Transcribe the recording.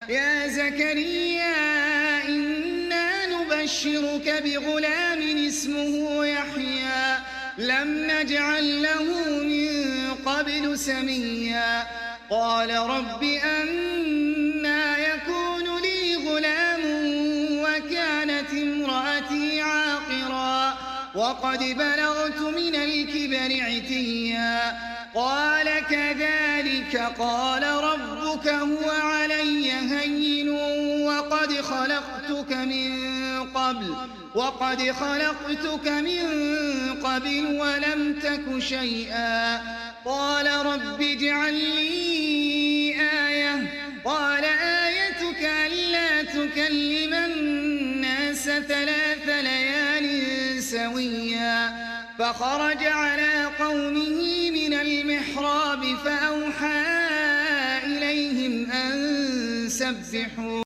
يا زكريا إنا نبشرك بغلام اسمه يحيى لم نجعل له من قبل سميا قال رب أنى يكون لي غلام وكانت امرأتي عاقرا وقد بلغت من الكبر عتيا قال كذلك قال ربك هو علي هين وقد خلقتك من قبل ولم تك شيئا قال رب اجعل لي آية قال آيتك ألا تكلم الناس 3 ليال سويا فخرج على قومه من المحراب فأوحى إليهم أن سبحوا